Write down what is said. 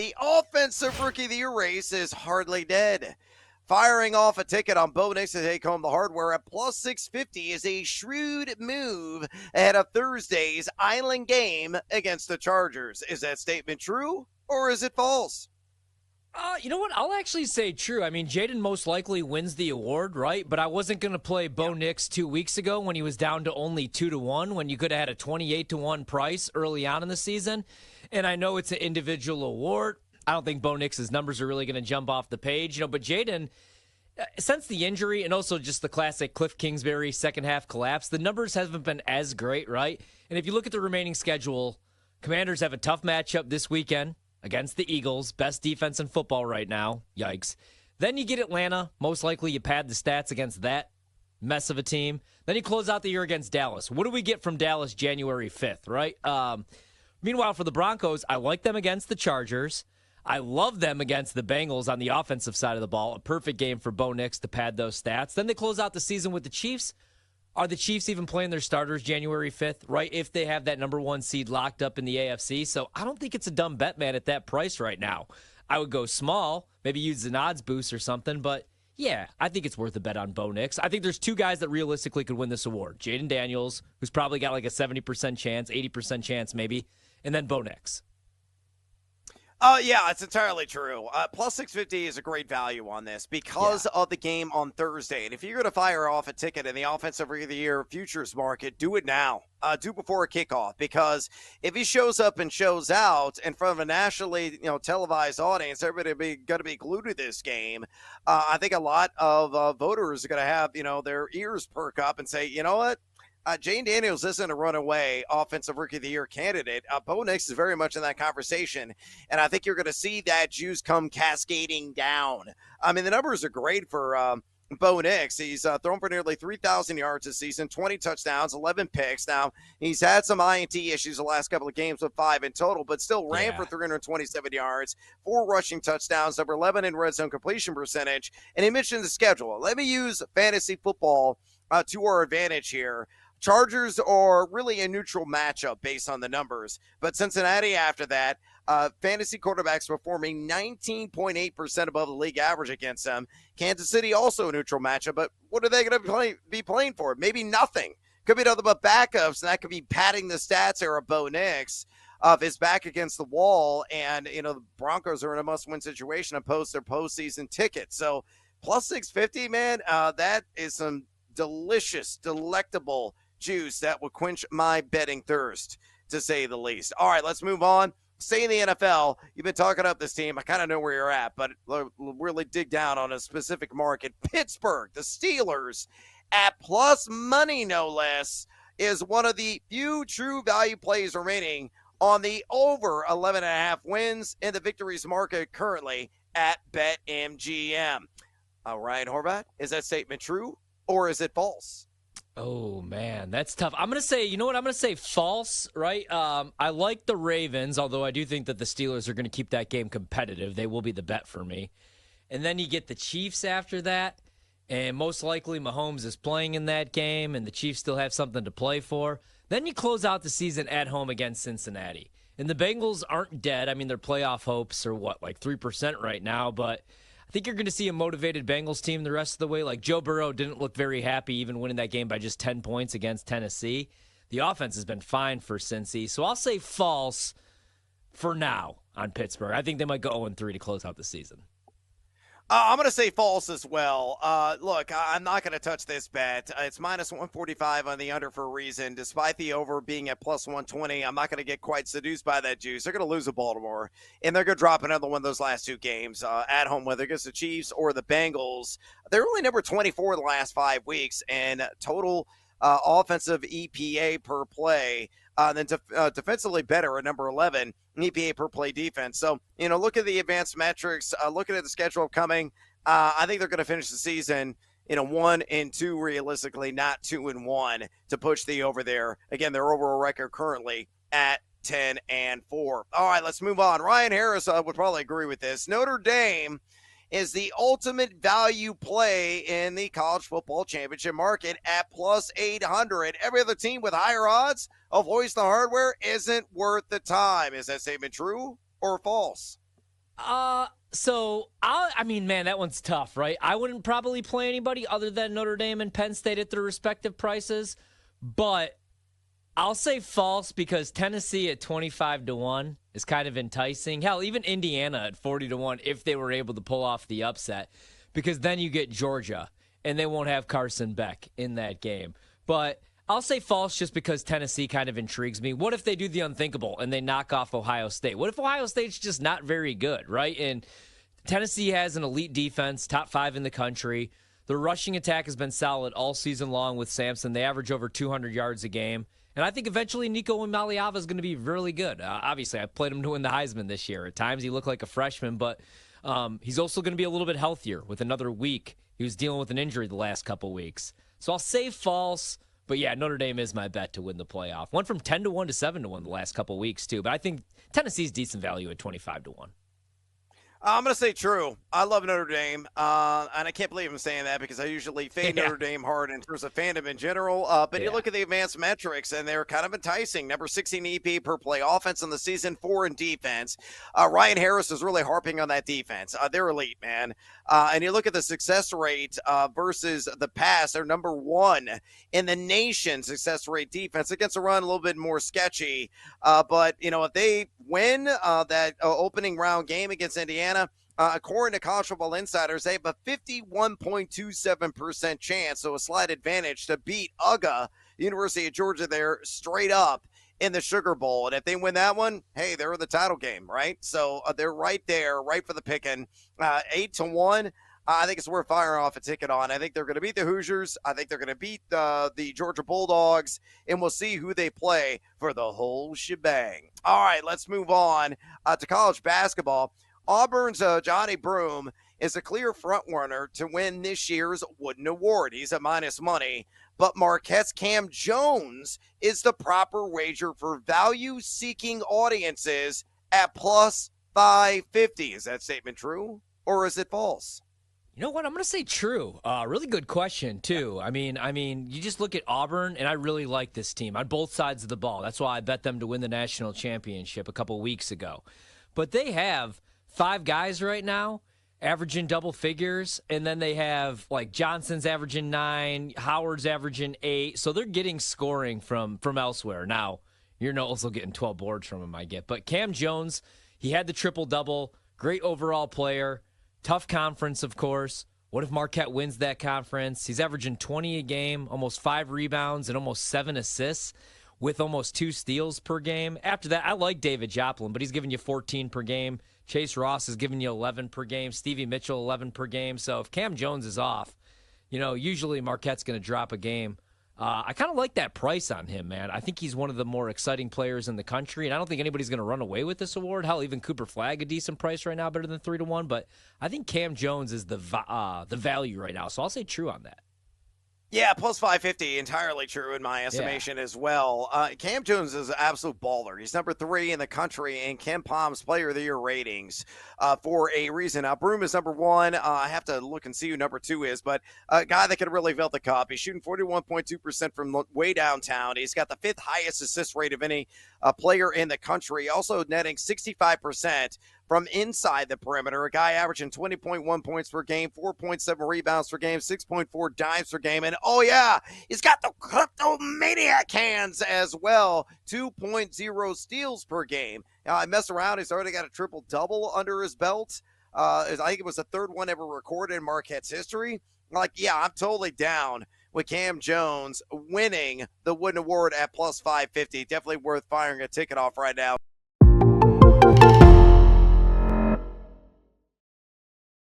the offensive rookie of the year race is hardly dead. Firing off a ticket on Bo Nix to take home the hardware at plus 650 is a shrewd move ahead of Thursday's Island game against the Chargers. Is that statement true or is it false? You know what? I'll actually say true. I mean, Jaden most likely wins the award, right? But I wasn't going to play Bo Nix 2 weeks ago when he was down to only 2-1, when you could have had a 28-1 price early on in the season. And I know it's an individual award. I don't think Bo Nix's numbers are really going to jump off the page, but Jaden, since the injury and also just the classic Cliff Kingsbury second half collapse, the numbers haven't been as great, right? And if you look at the remaining schedule, Commanders have a tough matchup this weekend against the Eagles, best defense in football right now. Yikes. Then you get Atlanta. Most likely you pad the stats against that mess of a team. Then you close out the year against Dallas. What do we get from Dallas January 5th, right? Meanwhile, for the Broncos, I like them against the Chargers. I love them against the Bengals on the offensive side of the ball. A perfect game for Bo Nix to pad those stats. Then they close out the season with the Chiefs. Are the Chiefs even playing their starters January 5th, right, if they have that number one seed locked up in the AFC? So I don't think it's a dumb bet, man, at that price right now. I would go small, maybe use an odds boost or something, but yeah, I think it's worth a bet on Bo Nix. I think there's two guys that realistically could win this award. Jaden Daniels, who's probably got like a 70% chance, 80% chance maybe, and then Bo Nix. Yeah, it's entirely true. Plus 650 is a great value on this because of the game on Thursday. And if you're going to fire off a ticket in the Offensive Rookie of the Year futures market, do it now. Do before a kickoff, because if he shows up and shows out in front of a nationally televised audience, everybody going to be glued to this game. I think a lot of voters are going to have their ears perk up and say, you know what? Jane Daniels isn't a runaway Offensive Rookie of the Year candidate. Bo Nix is very much in that conversation, and I think you're going to see that juice come cascading down. I mean, the numbers are great for Bo Nix. He's thrown for nearly 3,000 yards this season, 20 touchdowns, 11 picks. Now, he's had some INT issues the last couple of games with 5 in total, but still ran for 327 yards, 4 rushing touchdowns, number 11 in red zone completion percentage. And he mentioned the schedule. Let me use fantasy football to our advantage here. Chargers are really a neutral matchup based on the numbers, but Cincinnati after that, fantasy quarterbacks performing 19.8% above the league average against them. Kansas City also a neutral matchup, but what are they going to be playing for? Maybe nothing. Could be nothing but backups, and that could be padding the stats here of Bo Nix of his back against the wall, and the Broncos are in a must-win situation to post their postseason ticket. So plus 650, man, that is some delicious, delectable juice that will quench my betting thirst, to say the least. All right, let's move on. Stay in the NFL. You've been talking up this team. I kind of know where you're at, but really dig down on a specific market. Pittsburgh, the Steelers, at plus money, no less, is one of the few true value plays remaining on the over 11.5 wins in the victories market currently at BetMGM. All right, Horvat, is that statement true or is it false? Oh, man, that's tough. I'm going to say, I'm going to say false, right? I like the Ravens, although I do think that the Steelers are going to keep that game competitive. They will be the bet for me. And then you get the Chiefs after that, and most likely Mahomes is playing in that game, and the Chiefs still have something to play for. Then you close out the season at home against Cincinnati. And the Bengals aren't dead. I mean, their playoff hopes are, like 3% right now, but I think you're going to see a motivated Bengals team the rest of the way. Like, Joe Burrow didn't look very happy even winning that game by just 10 points against Tennessee. The offense has been fine for Cincy. So I'll say false for now on Pittsburgh. I think they might go 0-3 to close out the season. I'm going to say false as well. Look, I'm not going to touch this bet. It's minus 145 on the under for a reason. Despite the over being at plus 120, I'm not going to get quite seduced by that juice. They're going to lose to Baltimore, and they're going to drop another one of those last 2 games at home, whether against the Chiefs or the Bengals. They're only number 24 in the last 5 weeks, and total offensive EPA per play. Then defensively better at number 11 EPA per play defense. So, look at the advanced metrics, looking at the schedule coming. I think they're going to finish the season 1-2 realistically, not 2-1 to push the over there. Again, their overall record currently at 10-4. All right, let's move on. Ryan Harris would probably agree with this. Notre Dame is the ultimate value play in the college football championship market at plus 800. Every other team with higher odds of hoisting the hardware isn't worth the time. Is that statement true or false? I mean, man, that one's tough, right? I wouldn't probably play anybody other than Notre Dame and Penn State at their respective prices, but I'll say false because Tennessee at 25-1 is kind of enticing. Hell, even Indiana at 40-1 if they were able to pull off the upset, because then you get Georgia and they won't have Carson Beck in that game. But I'll say false just because Tennessee kind of intrigues me. What if they do the unthinkable and they knock off Ohio State? What if Ohio State's just not very good, right? And Tennessee has an elite defense, top 5 in the country. The rushing attack has been solid all season long with Sampson. They average over 200 yards a game. And I think eventually Nico Imaliava is going to be really good. Obviously, I played him to win the Heisman this year. At times he looked like a freshman, but he's also going to be a little bit healthier with another week. He was dealing with an injury the last couple weeks. So I'll say false. But yeah, Notre Dame is my bet to win the playoff. Went from 10-1 to 7-1 the last couple weeks too. But I think Tennessee's decent value at 25-1. I'm going to say true. I love Notre Dame, and I can't believe I'm saying that because I usually fade Notre Dame hard in terms of fandom in general. But you look at the advanced metrics, and they're kind of enticing. Number 16 EP per play offense in the season, 4 in defense. Ryan Harris is really harping on that defense. They're elite, man. And you look at the success rate versus the pass, they're number 1 in the nation success rate defense. Against the run, a little bit more sketchy. But, if they win that opening round game against Indiana, according to College Football Insiders, they have a 51.27% chance, so a slight advantage to beat UGA, University of Georgia, there straight up in the Sugar Bowl. And if they win that one, hey, they're in the title game, right? So they're right there, right for the picking. 8-1. I think it's worth firing off a ticket on. I think they're going to beat the Hoosiers. I think they're going to beat the Georgia Bulldogs, and we'll see who they play for the whole shebang. All right, let's move on to college basketball. Auburn's Johnny Broome is a clear frontrunner to win this year's Wooden Award. He's at minus money. But Marquette's Cam Jones is the proper wager for value-seeking audiences at plus 550. Is that statement true, or is it false? You know what? I'm going to say true. Really good question, too. I mean, you just look at Auburn, and I really like this team on both sides of the ball. That's why I bet them to win the national championship a couple weeks ago. But they have 5 guys right now averaging double figures, and then they have, like, Johnson's averaging 9, Howard's averaging 8. So they're getting scoring from elsewhere. Now, you're also getting 12 boards from him, I get. But Cam Jones, he had the triple-double, great overall player. Tough conference, of course. What if Marquette wins that conference? He's averaging 20 a game, almost 5 rebounds, and almost 7 assists with almost 2 steals per game. After that, I like David Joplin, but he's giving you 14 per game. Chase Ross is giving you 11 per game. Stevie Mitchell, 11 per game. So if Cam Jones is off, usually Marquette's going to drop a game. I kind of like that price on him, man. I think he's one of the more exciting players in the country, and I don't think anybody's going to run away with this award. Hell, even Cooper Flagg, a decent price right now, better than 3-1. But I think Cam Jones is the value right now, so I'll say true on that. Yeah, plus 550, entirely true in my estimation as well. Cam Jones is an absolute baller. He's number 3 in the country in Ken Palm's Player of the Year ratings for a reason. Now, Broome is number 1. I have to look and see who number 2 is, but a guy that could really fill the cup. He's shooting 41.2% from way downtown. He's got the 5th highest assist rate of any player in the country, also netting 65% from inside the perimeter. A guy averaging 20.1 points per game, 4.7 rebounds per game, 6.4 dimes per game. And oh yeah, he's got the kleptomaniac hands as well. 2.0 steals per game. Now, I mess around. He's already got a triple-double under his belt. I think it was the 3rd one ever recorded in Marquette's history. I'm totally down with Cam Jones winning the Wooden Award at plus 550. Definitely worth firing a ticket off right now.